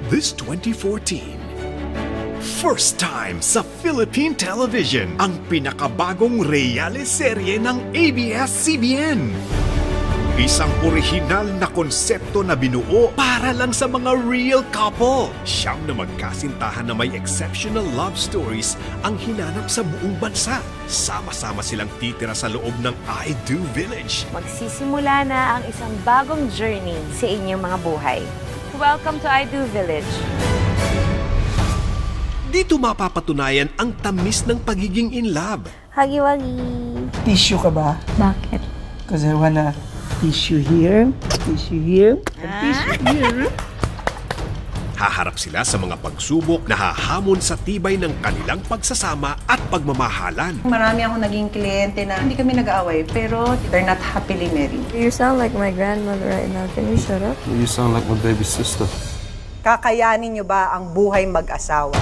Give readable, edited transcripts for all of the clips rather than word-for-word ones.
This 2014, first time sa Philippine television, ang pinakabagong reality-serye ng ABS-CBN. Isang orihinal na konsepto na binuo para lang sa mga real couple. Siyam na magkasintahan na may exceptional love stories ang hinanap sa buong bansa. Sama-sama silang titira sa loob ng I Do Village. Magsisimula na ang isang bagong journey sa inyong mga buhay. Welcome to I Do Village. Dito mapapatunayan ang tamis ng pagiging in love. Hagi-wagi. Tissue ka ba? Bakit? Because I wanna tissue here, and tissue here. Haharap sila sa mga pagsubok na hahamon sa tibay ng kanilang pagsasama at pagmamahalan. Marami akong naging kliyente na hindi kami nag-aaway, pero they're not happily married. You sound like my grandmother right now. Can you shut up? You sound like my baby sister. Kakayanin niyo ba ang buhay mag-asawa?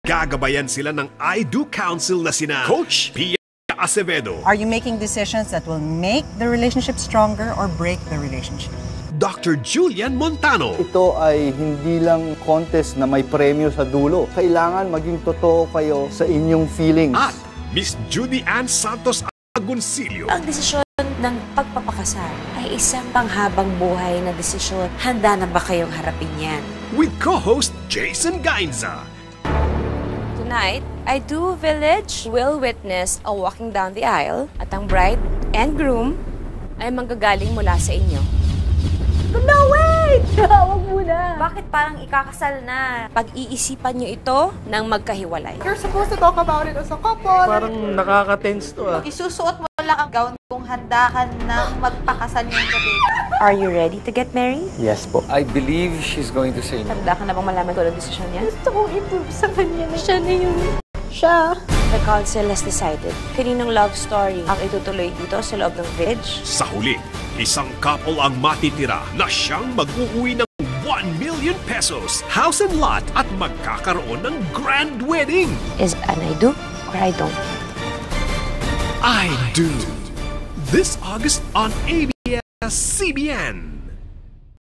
Gagabayan sila ng I Do Council na sina Coach Pia Acevedo, Are you making decisions that will make the relationship stronger or break the relationship? Dr. Julian Montano, Ito ay hindi lang contest na may premyo sa dulo. Kailangan maging totoo kayo sa inyong feelings. at Miss Judy Ann Santos Agoncillo. Ang desisyon ng pagpapakasal ay isang panghabang buhay na desisyon. Handa na ba kayong harapin yan? With co-host Jason Gainza. Tonight, I Do Village will witness a walking down the aisle at ang bride and groom ay manggagaling mula sa inyo. No, wait! Huwag muna! Bakit parang ikakasal na? Pag-iisipan nyo ito nang magkahiwalay. You're supposed to talk about it as a couple. Parang nakaka-tense to ah. Isusuot mo lang ang gown kung handa ka nang magpakasal ngayong gabi. Are you ready to get married? Yes po. I believe she's going to say no. Handa ka na bang malaman ko ang desisyon niya? Gusto kong i-prove sa kanya na siya na yun. Siya. The council has decided kaninong love story ang itutuloy dito sa loob ng village. Sa huli, isang couple ang matitira na siyang mag-uuwi ng 1 million pesos, house and lot at magkakaroon ng grand wedding. Is it an I do or I don't? I Do. This August on ABS-CBN.